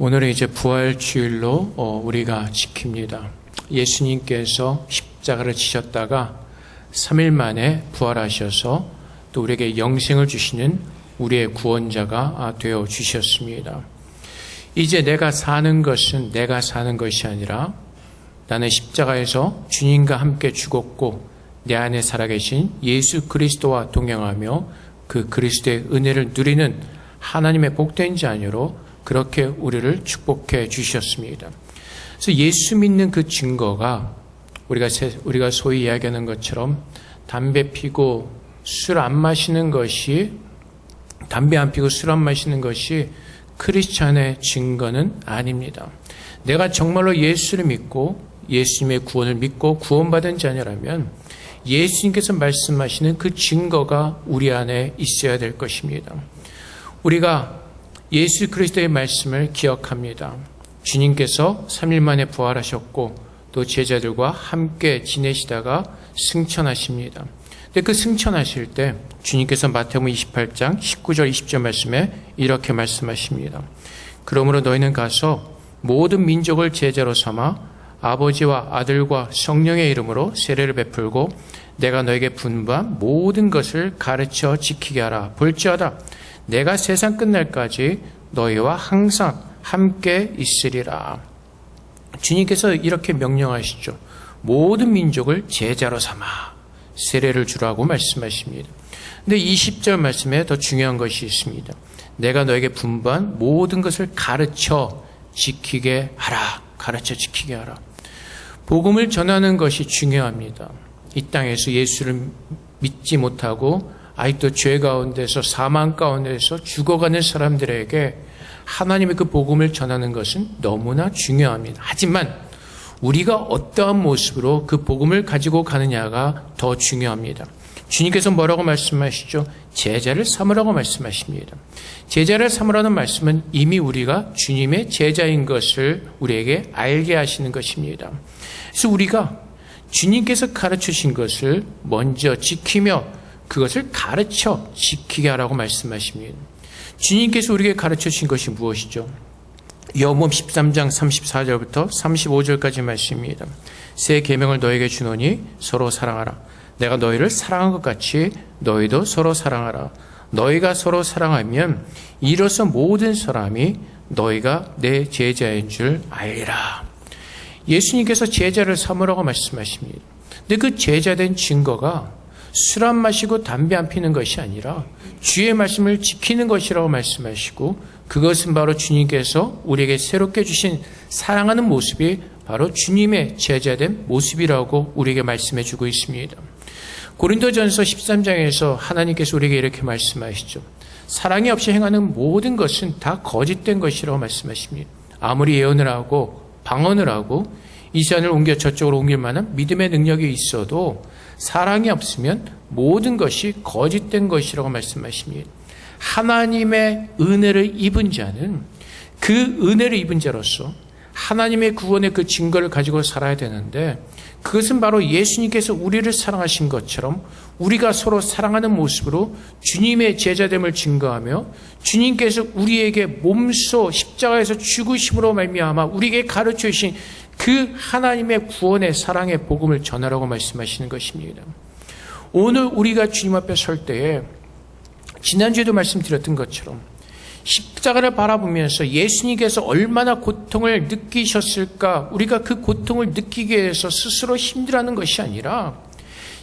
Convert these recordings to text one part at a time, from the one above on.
오늘은 이제 부활주일로 우리가 지킵니다. 예수님께서 십자가를 지셨다가 3일 만에 부활하셔서 또 우리에게 영생을 주시는 우리의 구원자가 되어 주셨습니다. 이제 내가 사는 것은 내가 사는 것이 아니라 나는 십자가에서 주님과 함께 죽었고 내 안에 살아계신 예수 그리스도와 동행하며 그 그리스도의 은혜를 누리는 하나님의 복된 자녀로 그렇게 우리를 축복해 주셨습니다. 그래서 예수 믿는 그 증거가 우리가 소위 이야기하는 것처럼 담배 피고 술 안 마시는 것이 담배 안 피고 술 안 마시는 것이 크리스찬의 증거는 아닙니다. 내가 정말로 예수를 믿고 예수님의 구원을 믿고 구원받은 자녀라면 예수님께서 말씀하시는 그 증거가 우리 안에 있어야 될 것입니다. 우리가 예수 그리스도의 말씀을 기억합니다. 주님께서 3일 만에 부활하셨고 또 제자들과 함께 지내시다가 승천하십니다. 근데 그 승천하실 때 주님께서 마태복음 28장 19절 20절 말씀에 이렇게 말씀하십니다. 그러므로 너희는 가서 모든 민족을 제자로 삼아 아버지와 아들과 성령의 이름으로 세례를 베풀고 내가 너에게 분부한 모든 것을 가르쳐 지키게 하라. 볼지어다 내가 세상 끝날까지 너희와 항상 함께 있으리라. 주님께서 이렇게 명령하시죠. 모든 민족을 제자로 삼아 세례를 주라고 말씀하십니다. 근데 20절 말씀에 더 중요한 것이 있습니다. 내가 너에게 분부한 모든 것을 가르쳐 지키게 하라. 가르쳐 지키게 하라. 복음을 전하는 것이 중요합니다. 이 땅에서 예수를 믿지 못하고 아직도 죄 가운데서 사망 가운데서 죽어가는 사람들에게 하나님의 그 복음을 전하는 것은 너무나 중요합니다. 하지만 우리가 어떠한 모습으로 그 복음을 가지고 가느냐가 더 중요합니다. 주님께서 뭐라고 말씀하시죠? 제자를 삼으라고 말씀하십니다. 제자를 삼으라는 말씀은 이미 우리가 주님의 제자인 것을 우리에게 알게 하시는 것입니다. 그래서 우리가 주님께서 가르치신 것을 먼저 지키며 그것을 가르쳐 지키게 하라고 말씀하십니다. 주님께서 우리에게 가르쳐 주신 것이 무엇이죠? 요한복음 13장 34절부터 35절까지 말씀입니다. 새 계명을 너에게 주노니 서로 사랑하라. 내가 너희를 사랑한 것 같이 너희도 서로 사랑하라. 너희가 서로 사랑하면 이로써 모든 사람이 너희가 내 제자인 줄 알리라. 예수님께서 제자를 삼으라고 말씀하십니다. 근데 그 제자된 증거가 술 안 마시고 담배 안 피는 것이 아니라 주의 말씀을 지키는 것이라고 말씀하시고 그것은 바로 주님께서 우리에게 새롭게 주신 사랑하는 모습이 바로 주님의 제자된 모습이라고 우리에게 말씀해 주고 있습니다. 고린도전서 13장에서 하나님께서 우리에게 이렇게 말씀하시죠. 사랑이 없이 행하는 모든 것은 다 거짓된 것이라고 말씀하십니다. 아무리 예언을 하고 방언을 하고 이 산을 옮겨 저쪽으로 옮길 만한 믿음의 능력이 있어도 사랑이 없으면 모든 것이 거짓된 것이라고 말씀하십니다. 하나님의 은혜를 입은 자는 그 은혜를 입은 자로서 하나님의 구원의 그 증거를 가지고 살아야 되는데 그것은 바로 예수님께서 우리를 사랑하신 것처럼 우리가 서로 사랑하는 모습으로 주님의 제자됨을 증거하며 주님께서 우리에게 몸소 십자가에서 죽으심으로 말미암아 우리에게 가르쳐 주신 그 하나님의 구원의 사랑의 복음을 전하라고 말씀하시는 것입니다. 오늘 우리가 주님 앞에 설 때에 지난주에도 말씀드렸던 것처럼 십자가를 바라보면서 예수님께서 얼마나 고통을 느끼셨을까 우리가 그 고통을 느끼기 위해서 스스로 힘들어하는 것이 아니라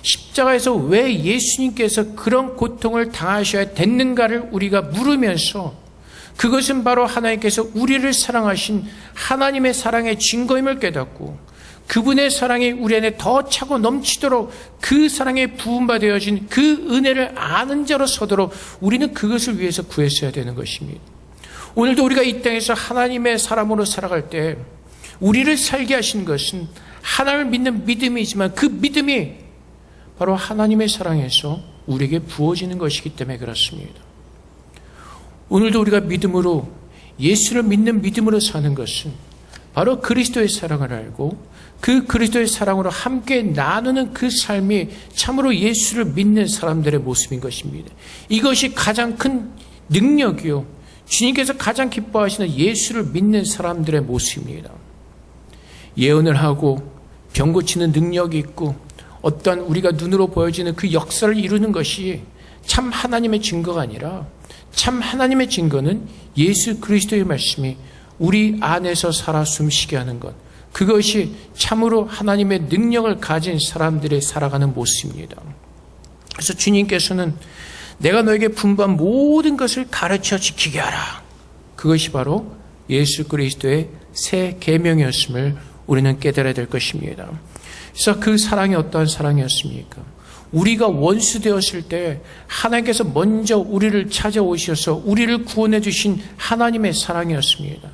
십자가에서 왜 예수님께서 그런 고통을 당하셔야 됐는가를 우리가 물으면서 그것은 바로 하나님께서 우리를 사랑하신 하나님의 사랑의 증거임을 깨닫고 그분의 사랑이 우리 안에 더 차고 넘치도록 그 사랑에 부음받아진 그 은혜를 아는 자로 서도록 우리는 그것을 위해서 구했어야 되는 것입니다. 오늘도 우리가 이 땅에서 하나님의 사람으로 살아갈 때 우리를 살게 하신 것은 하나님을 믿는 믿음이지만 그 믿음이 바로 하나님의 사랑에서 우리에게 부어지는 것이기 때문에 그렇습니다. 오늘도 우리가 믿음으로 예수를 믿는 믿음으로 사는 것은 바로 그리스도의 사랑을 알고 그 그리스도의 사랑으로 함께 나누는 그 삶이 참으로 예수를 믿는 사람들의 모습인 것입니다. 이것이 가장 큰 능력이요 주님께서 가장 기뻐하시는 예수를 믿는 사람들의 모습입니다. 예언을 하고 병 고치는 능력이 있고 어떤 우리가 눈으로 보여지는 그 역사를 이루는 것이 참 하나님의 증거가 아니라 참 하나님의 증거는 예수 그리스도의 말씀이 우리 안에서 살아 숨쉬게 하는 것, 그것이 참으로 하나님의 능력을 가진 사람들의 살아가는 모습입니다. 그래서 주님께서는 내가 너에게 분부한 모든 것을 가르쳐 지키게 하라. 그것이 바로 예수 그리스도의 새 계명이었음을 우리는 깨달아야 될 것입니다. 그래서 그 사랑이 어떠한 사랑이었습니까? 우리가 원수 되었을 때 하나님께서 먼저 우리를 찾아오셔서 우리를 구원해 주신 하나님의 사랑이었습니다.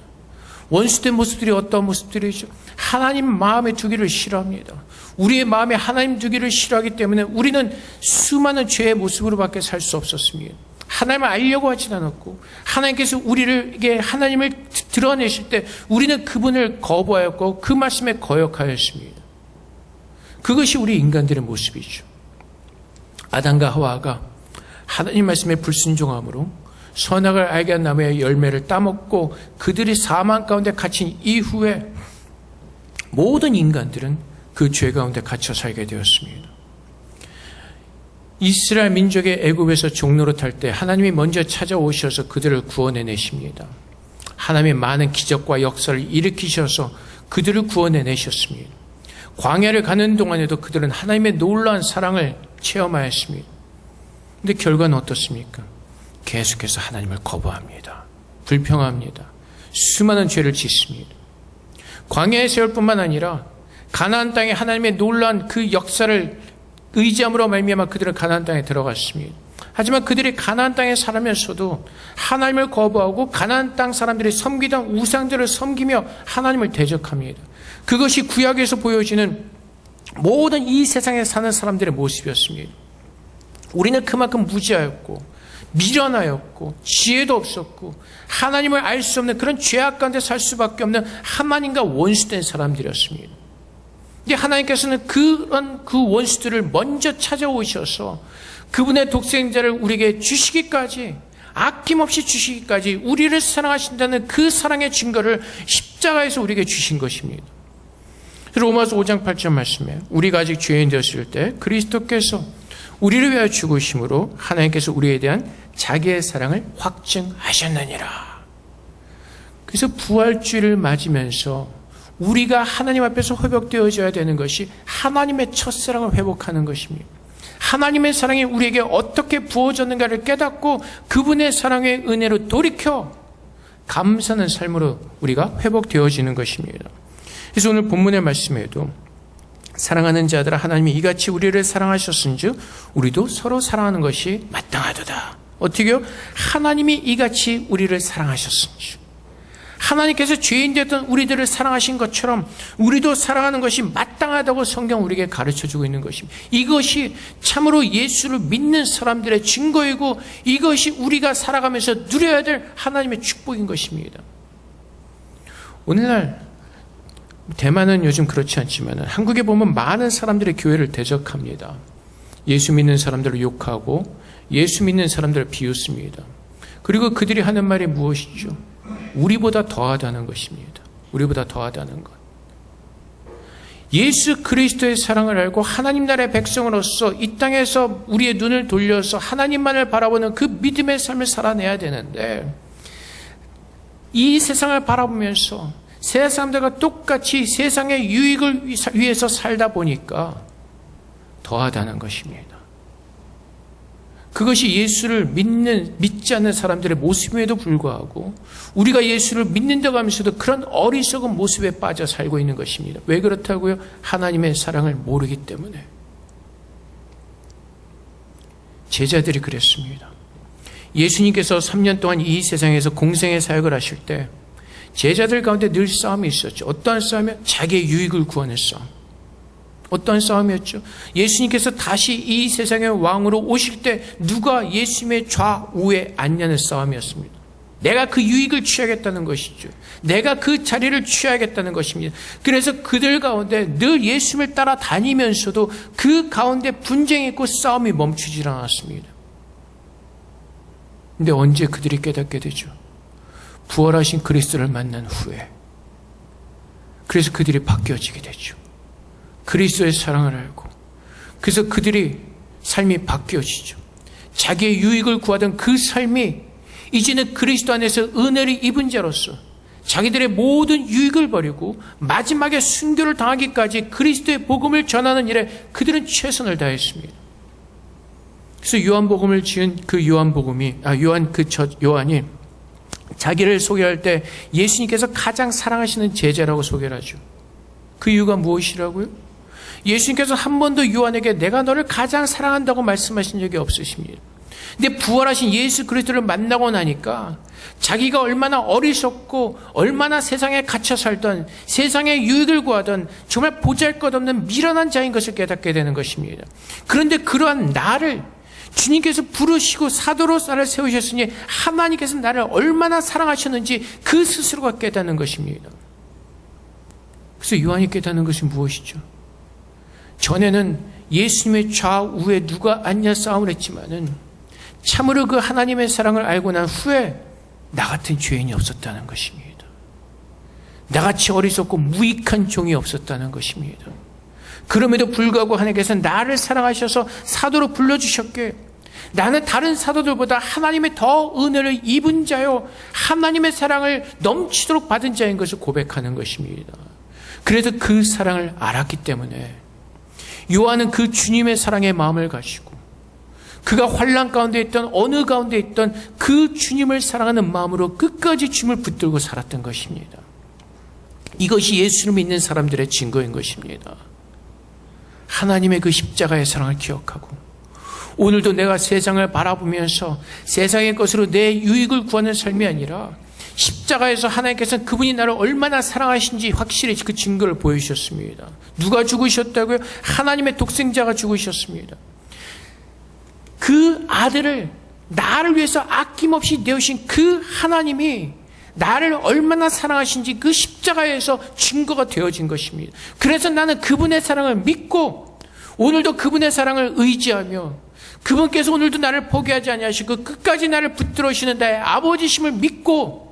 원수된 모습들이 어떤 모습들이죠? 하나님 마음에 두기를 싫어합니다. 우리의 마음에 하나님 두기를 싫어하기 때문에 우리는 수많은 죄의 모습으로밖에 살 수 없었습니다. 하나님을 알려고 하진 않았고 하나님께서 우리에게 하나님을 드러내실 때 우리는 그분을 거부하였고 그 말씀에 거역하였습니다. 그것이 우리 인간들의 모습이죠. 아담과 하와가 하나님 말씀에 불순종함으로 선악을 알게 한 나무의 열매를 따먹고 그들이 사망 가운데 갇힌 이후에 모든 인간들은 그 죄 가운데 갇혀 살게 되었습니다. 이스라엘 민족의 애굽에서 종로로 탈 때 하나님이 먼저 찾아오셔서 그들을 구원해내십니다. 하나님의 많은 기적과 역사를 일으키셔서 그들을 구원해내셨습니다. 광야를 가는 동안에도 그들은 하나님의 놀라운 사랑을 체험하였습니다. 그런데 결과는 어떻습니까? 계속해서 하나님을 거부합니다. 불평합니다. 수많은 죄를 짓습니다. 광야의 세월뿐만 아니라 가나안 땅에 하나님의 놀라운 그 역사를 의지함으로 말미암아 그들은 가나안 땅에 들어갔습니다. 하지만 그들이 가나안 땅에 살면서도 하나님을 거부하고 가나안 땅 사람들이 섬기던 우상들을 섬기며 하나님을 대적합니다. 그것이 구약에서 보여지는 모든 이 세상에 사는 사람들의 모습이었습니다. 우리는 그만큼 무지하였고 미련하였고 지혜도 없었고 하나님을 알 수 없는 그런 죄악 가운데 살 수밖에 없는 하나님과 원수된 사람들이었습니다. 근데 하나님께서는 그런 그 원수들을 먼저 찾아오셔서 그분의 독생자를 우리에게 주시기까지, 아낌없이 주시기까지 우리를 사랑하신다는 그 사랑의 증거를 십자가에서 우리에게 주신 것입니다. 로마서 5장 8절 말씀에 우리가 아직 죄인 되었을 때 그리스도께서 우리를 위하여 죽으심으로 하나님께서 우리에 대한 자기의 사랑을 확증하셨느니라. 그래서 부활주의를 맞으면서 우리가 하나님 앞에서 회복되어져야 되는 것이 하나님의 첫사랑을 회복하는 것입니다. 하나님의 사랑이 우리에게 어떻게 부어졌는가를 깨닫고 그분의 사랑의 은혜로 돌이켜 감사하는 삶으로 우리가 회복되어지는 것입니다. 그래서 오늘 본문의 말씀에도 사랑하는 자들아 하나님이 이같이 우리를 사랑하셨은즉 우리도 서로 사랑하는 것이 마땅하도다. 어떻게요? 하나님이 이같이 우리를 사랑하셨은즉, 하나님께서 죄인 되었던 우리들을 사랑하신 것처럼 우리도 사랑하는 것이 마땅하다고 성경 우리에게 가르쳐주고 있는 것입니다. 이것이 참으로 예수를 믿는 사람들의 증거이고 이것이 우리가 살아가면서 누려야 될 하나님의 축복인 것입니다. 오늘날 대만은 요즘 그렇지 않지만 한국에 보면 많은 사람들이 교회를 대적합니다. 예수 믿는 사람들을 욕하고 예수 믿는 사람들을 비웃습니다. 그리고 그들이 하는 말이 무엇이죠? 우리보다 더하다는 것입니다. 우리보다 더하다는 것. 예수 그리스도의 사랑을 알고 하나님 나라의 백성으로서 이 땅에서 우리의 눈을 돌려서 하나님만을 바라보는 그 믿음의 삶을 살아내야 되는데 이 세상을 바라보면서 세상 사람들과 똑같이 세상의 유익을 위해서 살다 보니까 더하다는 것입니다. 그것이 예수를 믿지 않는 사람들의 모습임에도 불구하고 우리가 예수를 믿는다고 하면서도 그런 어리석은 모습에 빠져 살고 있는 것입니다. 왜 그렇다고요? 하나님의 사랑을 모르기 때문에. 제자들이 그랬습니다. 예수님께서 3년 동안 이 세상에서 공생의 사역을 하실 때 제자들 가운데 늘 싸움이 있었죠. 어떠한 싸움이요? 자기의 유익을 구하는 싸움. 어떤 싸움이었죠? 예수님께서 다시 이 세상의 왕으로 오실 때 누가 예수님의 좌우에 앉냐는 싸움이었습니다. 내가 그 유익을 취하겠다는 것이죠. 내가 그 자리를 취하겠다는 것입니다. 그래서 그들 가운데 늘 예수님을 따라다니면서도 그 가운데 분쟁이 있고 싸움이 멈추질 않았습니다. 근데 언제 그들이 깨닫게 되죠? 부활하신 그리스도를 만난 후에 그래서 그들이 바뀌어지게 되죠. 그리스도의 사랑을 알고 그래서 그들이 삶이 바뀌어지죠. 자기의 유익을 구하던 그 삶이 이제는 그리스도 안에서 은혜를 입은 자로서 자기들의 모든 유익을 버리고 마지막에 순교를 당하기까지 그리스도의 복음을 전하는 일에 그들은 최선을 다했습니다. 그래서 요한복음을 지은 그 요한이 자기를 소개할 때 예수님께서 가장 사랑하시는 제자라고 소개를 하죠. 그 이유가 무엇이라고요? 예수님께서 한 번도 요한에게 내가 너를 가장 사랑한다고 말씀하신 적이 없으십니다. 근데 부활하신 예수 그리스도를 만나고 나니까 자기가 얼마나 어리석고 얼마나 세상에 갇혀 살던 세상의 유익을 구하던 정말 보잘것없는 미련한 자인 것을 깨닫게 되는 것입니다. 그런데 그러한 나를 주님께서 부르시고 사도로 나를 세우셨으니 하나님께서 나를 얼마나 사랑하셨는지 그 스스로가 깨닫는 것입니다. 그래서 요한이 깨닫는 것이 무엇이죠? 전에는 예수님의 좌우에 누가 앉냐 싸움을 했지만은 참으로 그 하나님의 사랑을 알고 난 후에 나 같은 죄인이 없었다는 것입니다. 나같이 어리석고 무익한 종이 없었다는 것입니다. 그럼에도 불구하고 하나님께서 나를 사랑하셔서 사도로 불러주셨기에 나는 다른 사도들보다 하나님의 더 은혜를 입은 자요 하나님의 사랑을 넘치도록 받은 자인 것을 고백하는 것입니다. 그래서 그 사랑을 알았기 때문에 요한은 그 주님의 사랑의 마음을 가지고 그가 환난 가운데 있던 어느 가운데 있던 그 주님을 사랑하는 마음으로 끝까지 주님을 붙들고 살았던 것입니다. 이것이 예수를 믿는 사람들의 증거인 것입니다. 하나님의 그 십자가의 사랑을 기억하고 오늘도 내가 세상을 바라보면서 세상의 것으로 내 유익을 구하는 삶이 아니라 십자가에서 하나님께서는 그분이 나를 얼마나 사랑하신지 확실히 그 증거를 보여주셨습니다. 누가 죽으셨다고요? 하나님의 독생자가 죽으셨습니다. 그 아들을 나를 위해서 아낌없이 내오신 그 하나님이 나를 얼마나 사랑하신지 그 십자가에서 증거가 되어진 것입니다. 그래서 나는 그분의 사랑을 믿고 오늘도 그분의 사랑을 의지하며 그분께서 오늘도 나를 포기하지 아니하시고 끝까지 나를 붙들어주시는 나의 아버지심을 믿고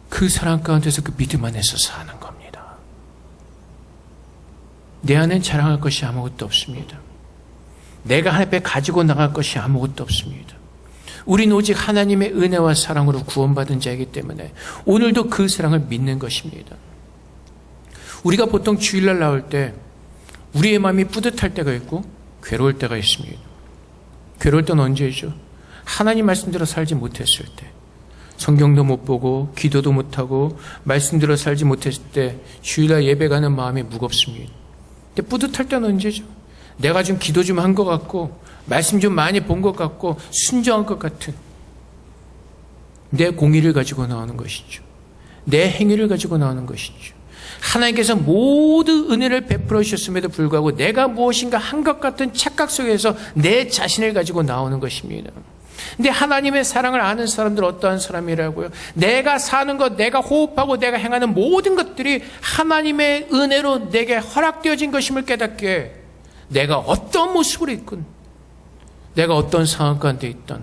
그 사랑 가운데서 그 믿음 안에서 사는 겁니다. 내 안엔 자랑할 것이 아무것도 없습니다. 내가 하나님 앞에 가지고 나갈 것이 아무것도 없습니다. 우리는 오직 하나님의 은혜와 사랑으로 구원받은 자이기 때문에 오늘도 그 사랑을 믿는 것입니다. 우리가 보통 주일날 나올 때 우리의 마음이 뿌듯할 때가 있고 괴로울 때가 있습니다. 괴로울 때는 언제죠? 하나님 말씀대로 살지 못했을 때, 성경도 못 보고 기도도 못하고 말씀대로 살지 못했을 때 주일날 예배 가는 마음이 무겁습니다. 근데 뿌듯할 때는 언제죠? 내가 좀 기도 좀 한 것 같고 말씀 좀 많이 본 것 같고 순종한 것 같은 내 공의를 가지고 나오는 것이죠. 내 행위를 가지고 나오는 것이죠. 하나님께서 모든 은혜를 베풀어 주셨음에도 불구하고 내가 무엇인가 한 것 같은 착각 속에서 내 자신을 가지고 나오는 것입니다. 근데 하나님의 사랑을 아는 사람들은 어떠한 사람이라고요? 내가 사는 것, 내가 호흡하고 내가 행하는 모든 것들이 하나님의 은혜로 내게 허락되어진 것임을 깨닫기에 내가 어떤 모습으로 있건 내가 어떤 상황 가운데 있던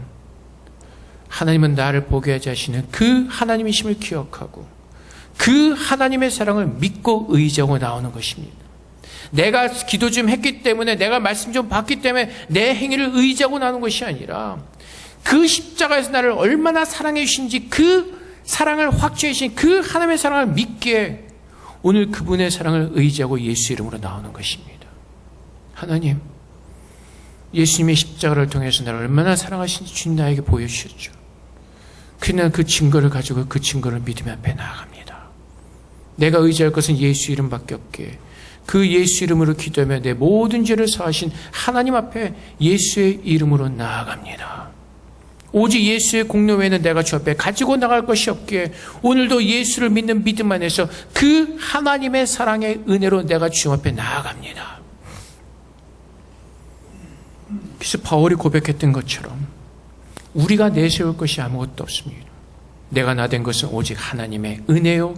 하나님은 나를 보게 하지 하시는 그 하나님이심을 기억하고 그 하나님의 사랑을 믿고 의지하고 나오는 것입니다. 내가 기도 좀 했기 때문에 내가 말씀 좀 받기 때문에 내 행위를 의지하고 나오는 것이 아니라 그 십자가에서 나를 얼마나 사랑해 주신지 그 사랑을 확증해 주신 그 하나님의 사랑을 믿기에 오늘 그분의 사랑을 의지하고 예수 이름으로 나오는 것입니다. 하나님, 예수님의 십자가를 통해서 나를 얼마나 사랑하신지 주님 나에게 보여주셨죠. 그냥 그 증거를 가지고 그 증거를 믿으며 앞에 나아갑니다. 내가 의지할 것은 예수 이름밖에 없기에 그 예수 이름으로 기도하며 내 모든 죄를 사하신 하나님 앞에 예수의 이름으로 나아갑니다. 오직 예수의 공로 외에는 내가 주 앞에 가지고 나갈 것이 없기에 오늘도 예수를 믿는 믿음 안에서 그 하나님의 사랑의 은혜로 내가 주 앞에 나아갑니다. 그래서 바울이 고백했던 것처럼 우리가 내세울 것이 아무것도 없습니다. 내가 나된 것은 오직 하나님의 은혜요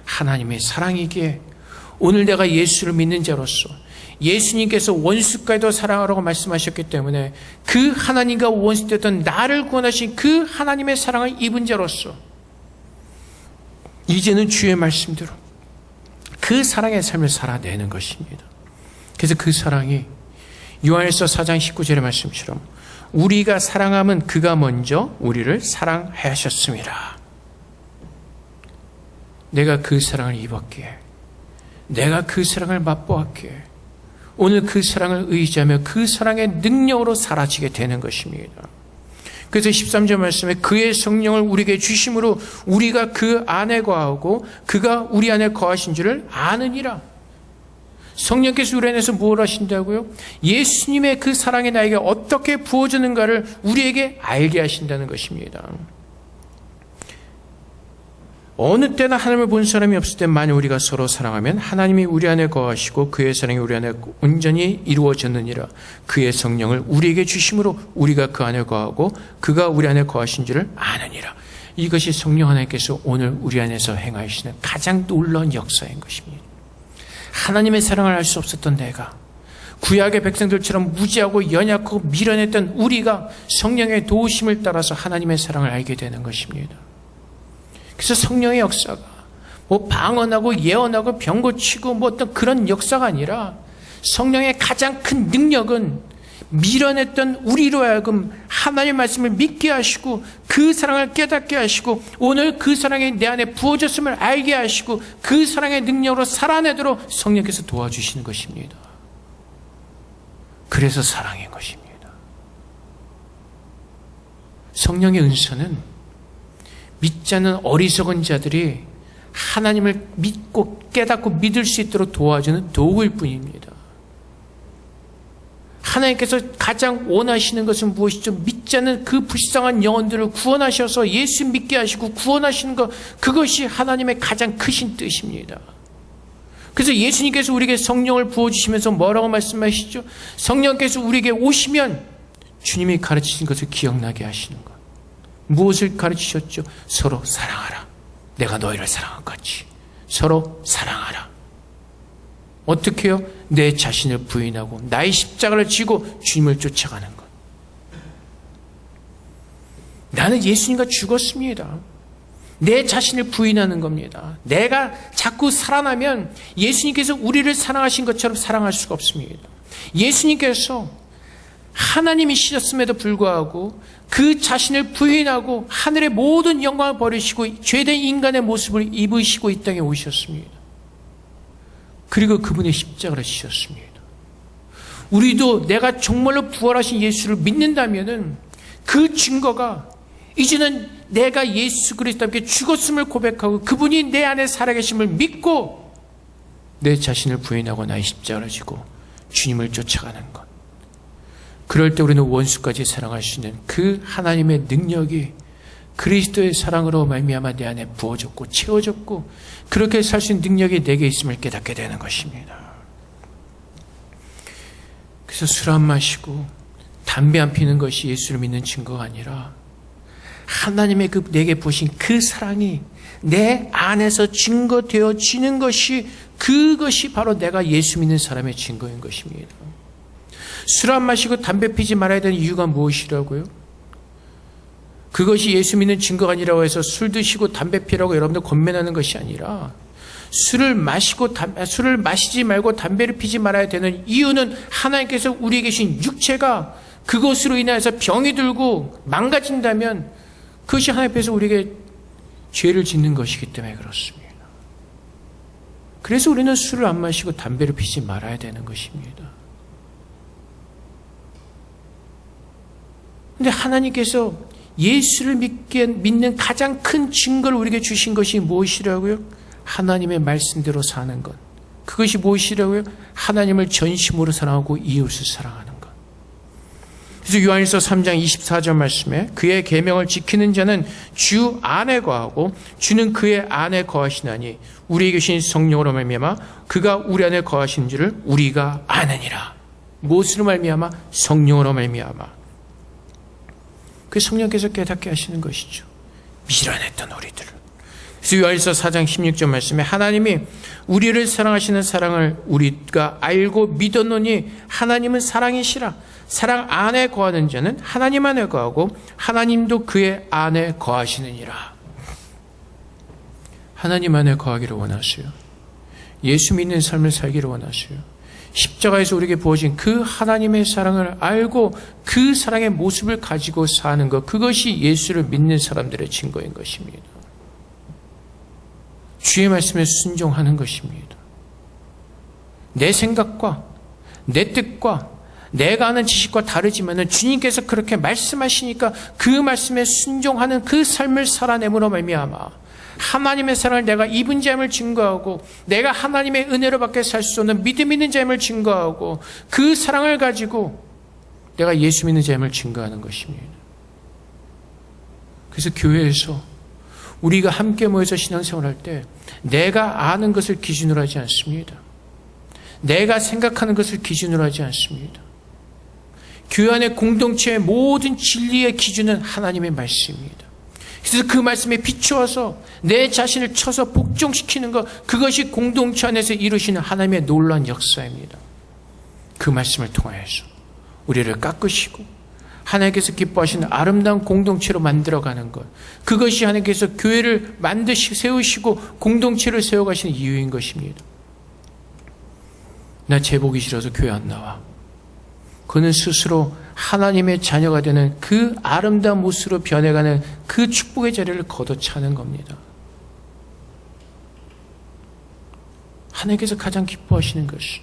하나님의 사랑이기에 오늘 내가 예수를 믿는 자로서 예수님께서 원수까지도 사랑하라고 말씀하셨기 때문에 그 하나님과 원수되었던 나를 구원하신 그 하나님의 사랑을 입은 자로서 이제는 주의 말씀대로 그 사랑의 삶을 살아내는 것입니다. 그래서 그 사랑이 요한일서 4장 19절의 말씀처럼 우리가 사랑함은 그가 먼저 우리를 사랑하셨습니다. 내가 그 사랑을 입었기에, 내가 그 사랑을 맛보았기에 오늘 그 사랑을 의지하며 그 사랑의 능력으로 사라지게 되는 것입니다. 그래서 13절 말씀에 그의 성령을 우리에게 주심으로 우리가 그 안에 거하고 그가 우리 안에 거하신 줄을 아느니라. 성령께서 우리 안에서 무엇을 하신다고요? 예수님의 그 사랑이 나에게 어떻게 부어지는가를 우리에게 알게 하신다는 것입니다. 어느 때나 하나님을 본 사람이 없을 때 만약 우리가 서로 사랑하면 하나님이 우리 안에 거하시고 그의 사랑이 우리 안에 온전히 이루어졌느니라. 그의 성령을 우리에게 주심으로 우리가 그 안에 거하고 그가 우리 안에 거하신 줄을 아느니라. 이것이 성령 하나님께서 오늘 우리 안에서 행하시는 가장 놀라운 역사인 것입니다. 하나님의 사랑을 알 수 없었던 내가, 구약의 백성들처럼 무지하고 연약하고 미련했던 우리가 성령의 도우심을 따라서 하나님의 사랑을 알게 되는 것입니다. 그래서 성령의 역사가 뭐 방언하고 예언하고 병 고치고 뭐 어떤 그런 역사가 아니라 성령의 가장 큰 능력은 미련했던 우리로 하여금 하나님의 말씀을 믿게 하시고 그 사랑을 깨닫게 하시고 오늘 그 사랑이 내 안에 부어졌음을 알게 하시고 그 사랑의 능력으로 살아내도록 성령께서 도와주시는 것입니다. 그래서 사랑인 것입니다. 성령의 은사는 믿지 않는 어리석은 자들이 하나님을 믿고 깨닫고 믿을 수 있도록 도와주는 도구일 뿐입니다. 하나님께서 가장 원하시는 것은 무엇이죠? 믿지 않는 그 불쌍한 영혼들을 구원하셔서 예수 믿게 하시고 구원하시는 것, 그것이 하나님의 가장 크신 뜻입니다. 그래서 예수님께서 우리에게 성령을 부어주시면서 뭐라고 말씀하시죠? 성령께서 우리에게 오시면 주님이 가르치신 것을 기억나게 하시는 것. 무엇을 가르치셨죠? 서로 사랑하라. 내가 너희를 사랑한 것 같이 서로 사랑하라. 어떻게 해요? 내 자신을 부인하고 나의 십자가를 지고 주님을 쫓아가는 것. 나는 예수님과 죽었습니다. 내 자신을 부인하는 겁니다. 내가 자꾸 살아나면 예수님께서 우리를 사랑하신 것처럼 사랑할 수가 없습니다. 예수님께서 하나님이셨음에도 불구하고 그 자신을 부인하고 하늘의 모든 영광을 버리시고 죄된 인간의 모습을 입으시고 이 땅에 오셨습니다. 그리고 그분의 십자가를 지셨습니다. 우리도 내가 정말로 부활하신 예수를 믿는다면은 그 증거가 이제는 내가 예수 그리스도와 함께 죽었음을 고백하고 그분이 내 안에 살아계심을 믿고 내 자신을 부인하고 나의 십자가를 지고 주님을 쫓아가는 것. 그럴 때 우리는 원수까지 사랑할 수 있는 그 하나님의 능력이 그리스도의 사랑으로 말미암아 내 안에 부어졌고 채워졌고 그렇게 살 수 있는 능력이 내게 있음을 깨닫게 되는 것입니다. 그래서 술 안 마시고 담배 안 피는 것이 예수를 믿는 증거가 아니라 하나님의 그 내게 부으신 그 사랑이 내 안에서 증거되어지는 것이 그것이 바로 내가 예수 믿는 사람의 증거인 것입니다. 술 안 마시고 담배 피지 말아야 되는 이유가 무엇이라고요? 그것이 예수 믿는 증거가 아니라고 해서 술 드시고 담배 피라고 여러분들 권면하는 것이 아니라 술을 마시지 말고 담배를 피지 말아야 되는 이유는 하나님께서 우리에게 계신 육체가 그것으로 인해서 병이 들고 망가진다면 그것이 하나님 앞에서 우리에게 죄를 짓는 것이기 때문에 그렇습니다. 그래서 우리는 술을 안 마시고 담배를 피지 말아야 되는 것입니다. 그런데 하나님께서 예수를 믿는 가장 큰 증거를 우리에게 주신 것이 무엇이라고요? 하나님의 말씀대로 사는 것. 그것이 무엇이라고요? 하나님을 전심으로 사랑하고 이웃을 사랑하는 것. 그래서 요한일서 3장 24절 말씀에 그의 계명을 지키는 자는 주 안에 거하고 주는 그의 안에 거하시나니 우리에게 계신 성령으로 말미암아 그가 우리 안에 거하시는 줄을 우리가 아느니라. 무엇으로 말미암아? 성령으로 말미암아. 그 성령께서 깨닫게 하시는 것이죠. 미련했던 우리들을. 그래서 요한일서 4장 16절 말씀에 하나님이 우리를 사랑하시는 사랑을 우리가 알고 믿었노니 하나님은 사랑이시라. 사랑 안에 거하는 자는 하나님 안에 거하고 하나님도 그의 안에 거하시느니라. 하나님 안에 거하기를 원하세요. 예수 믿는 삶을 살기를 원하세요. 십자가에서 우리에게 부어진 그 하나님의 사랑을 알고 그 사랑의 모습을 가지고 사는 것, 그것이 예수를 믿는 사람들의 증거인 것입니다. 주의 말씀에 순종하는 것입니다. 내 생각과 내 뜻과 내가 아는 지식과 다르지만 주님께서 그렇게 말씀하시니까 그 말씀에 순종하는 그 삶을 살아내므로 말미암아 하나님의 사랑을 내가 입은 자임을 증거하고 내가 하나님의 은혜로 밖에 살 수 없는 믿음 있는 자임을 증거하고 그 사랑을 가지고 내가 예수 믿는 자임을 증거하는 것입니다. 그래서 교회에서 우리가 함께 모여서 신앙생활할 때 내가 아는 것을 기준으로 하지 않습니다. 내가 생각하는 것을 기준으로 하지 않습니다. 교회 안의 공동체의 모든 진리의 기준은 하나님의 말씀입니다. 그래서 그 말씀에 비추어서 내 자신을 쳐서 복종시키는 것, 그것이 공동체 안에서 이루시는 하나님의 놀라운 역사입니다. 그 말씀을 통하여서 우리를 깎으시고 하나님께서 기뻐하시는 아름다운 공동체로 만들어가는 것, 그것이 하나님께서 교회를 세우시고 공동체를 세워가시는 이유인 것입니다. 나 죄보기 싫어서 교회 안 나와. 그는 스스로 하나님의 자녀가 되는 그 아름다운 모습으로 변해가는 그 축복의 자리를 걷어차는 겁니다. 하나님께서 가장 기뻐하시는 것이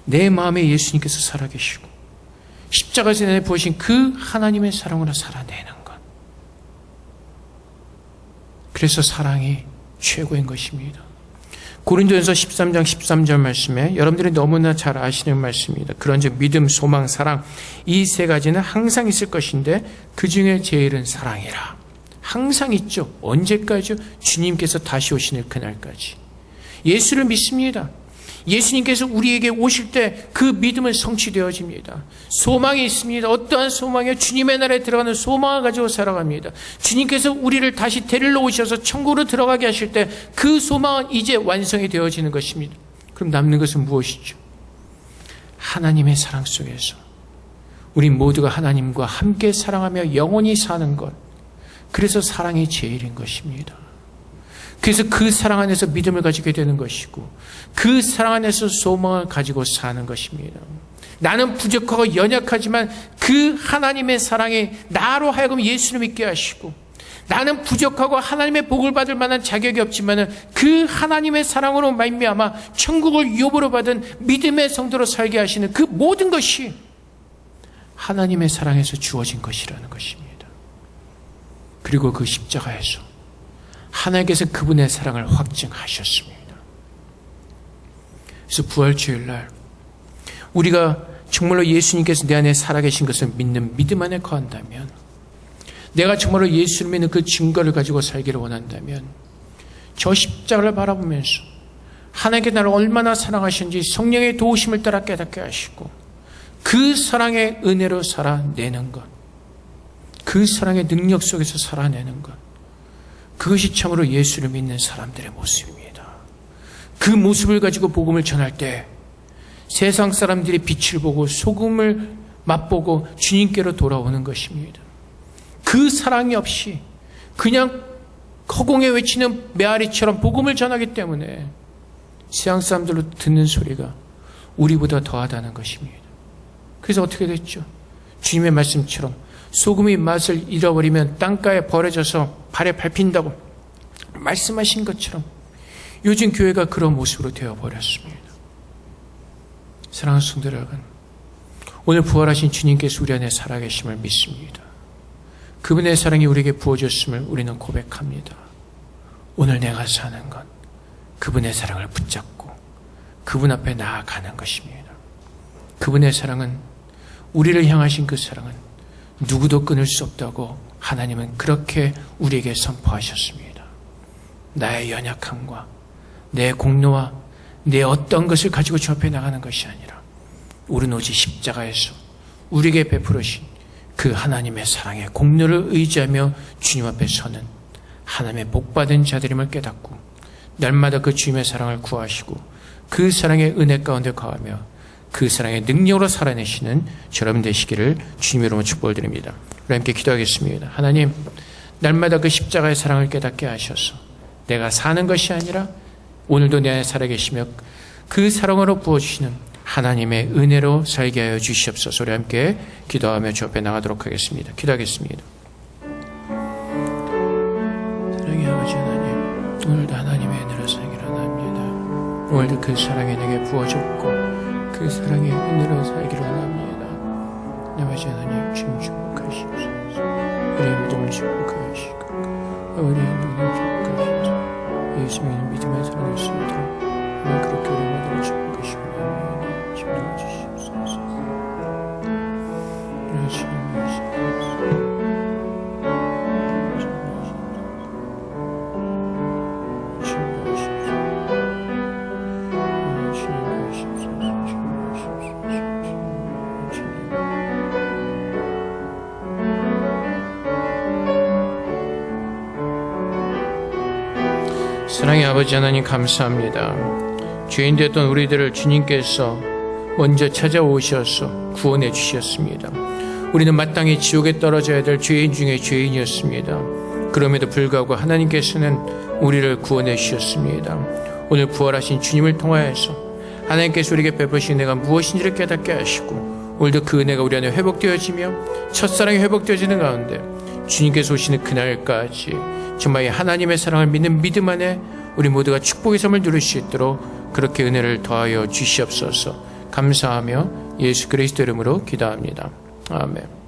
내 마음에 예수님께서 살아계시고 십자가에서 내 부으신 그 하나님의 사랑으로 살아내는 것. 그래서 사랑이 최고인 것입니다. 고린도전서 13장 13절 말씀에 여러분들이 너무나 잘 아시는 말씀입니다. 그런즉 믿음, 소망, 사랑, 이 세 가지는 항상 있을 것인데 그 중에 제일은 사랑이라. 항상 있죠. 언제까지요? 주님께서 다시 오시는 그날까지. 예수를 믿습니다. 예수님께서 우리에게 오실 때 그 믿음은 성취되어집니다. 소망이 있습니다. 어떠한 소망이요? 주님의 나라에 들어가는 소망을 가지고 살아갑니다. 주님께서 우리를 다시 데리러 오셔서 천국으로 들어가게 하실 때 그 소망은 이제 완성이 되어지는 것입니다. 그럼 남는 것은 무엇이죠? 하나님의 사랑 속에서 우리 모두가 하나님과 함께 사랑하며 영원히 사는 것. 그래서 사랑이 제일인 것입니다. 그래서 그 사랑 안에서 믿음을 가지게 되는 것이고 그 사랑 안에서 소망을 가지고 사는 것입니다. 나는 부족하고 연약하지만 그 하나님의 사랑이 나로 하여금 예수를 믿게 하시고 나는 부족하고 하나님의 복을 받을 만한 자격이 없지만 그 하나님의 사랑으로 말미암아 천국을 유업으로 받은 믿음의 성도로 살게 하시는 그 모든 것이 하나님의 사랑에서 주어진 것이라는 것입니다. 그리고 그 십자가에서 하나님께서 그분의 사랑을 확증하셨습니다. 그래서 부활주일날 우리가 정말로 예수님께서 내 안에 살아계신 것을 믿는 믿음 안에 거한다면, 내가 정말로 예수를 믿는 그 증거를 가지고 살기를 원한다면 저 십자가를 바라보면서 하나님께 나를 얼마나 사랑하셨는지 성령의 도우심을 따라 깨닫게 하시고 그 사랑의 은혜로 살아내는 것, 그 사랑의 능력 속에서 살아내는 것, 그것이 참으로 예수를 믿는 사람들의 모습입니다. 그 모습을 가지고 복음을 전할 때 세상 사람들이 빛을 보고 소금을 맛보고 주님께로 돌아오는 것입니다. 그 사랑이 없이 그냥 허공에 외치는 메아리처럼 복음을 전하기 때문에 세상 사람들로 듣는 소리가 우리보다 더하다는 것입니다. 그래서 어떻게 됐죠? 주님의 말씀처럼 소금이 맛을 잃어버리면 땅가에 버려져서 발에 밟힌다고 말씀하신 것처럼 요즘 교회가 그런 모습으로 되어버렸습니다. 사랑하는 성도 여러분, 오늘 부활하신 주님께서 우리 안에 살아계심을 믿습니다. 그분의 사랑이 우리에게 부어졌음을 우리는 고백합니다. 오늘 내가 사는 건 그분의 사랑을 붙잡고 그분 앞에 나아가는 것입니다. 그분의 사랑은, 우리를 향하신 그 사랑은 누구도 끊을 수 없다고 하나님은 그렇게 우리에게 선포하셨습니다. 나의 연약함과 내 공로와 내 어떤 것을 가지고 주 앞에 나가는 것이 아니라 우리는 오직 십자가에서 우리에게 베풀으신 그 하나님의 사랑의 공로를 의지하며 주님 앞에 서는 하나님의 복받은 자들임을 깨닫고 날마다 그 주님의 사랑을 구하시고 그 사랑의 은혜 가운데 거하며 그 사랑의 능력으로 살아내시는 여러분 되시기를 주님의 이름으로 축복을 드립니다. 우리 함께 기도하겠습니다. 하나님, 날마다 그 십자가의 사랑을 깨닫게 하셔서 내가 사는 것이 아니라 오늘도 내 안에 살아계시며 그 사랑으로 부어주시는 하나님의 은혜로 살게 하여 주시옵소서. 우리 함께 기도하며 주 앞에 나가도록 하겠습니다. 기도하겠습니다. 사랑의 아버지 하나님, 오늘도 하나님의 은혜로 살기를 원합니다. 오늘도 그 사랑이 내게 부어졌고 그 사랑의 은혜로 살기를 원합니다. 아버지 하나님, 주님 축복하시옵소서. 우리의 믿음을 축복하시고 우리의 눈을 축복하시옵소서. 예수님의 믿음에 살아갈 수 있도록 하나님 그렇게 우리 모두를 축복하시고 하나님 지도해 주시옵소서. 사랑의 아버지 하나님 감사합니다. 죄인 되었던 우리들을 주님께서 먼저 찾아오셔서 구원해 주셨습니다. 우리는 마땅히 지옥에 떨어져야 될 죄인 중에 죄인이었습니다. 그럼에도 불구하고 하나님께서는 우리를 구원해 주셨습니다. 오늘 부활하신 주님을 통하여서 하나님께서 우리에게 베푸신 은혜가 무엇인지를 깨닫게 하시고 오늘도 그 은혜가 우리 안에 회복되어지며 첫사랑이 회복되어지는 가운데 주님께서 오시는 그날까지 정말 하나님의 사랑을 믿는 믿음 안에 우리 모두가 축복의 삶을 누릴 수 있도록 그렇게 은혜를 더하여 주시옵소서. 감사하며 예수 그리스도 이름으로 기도합니다. 아멘.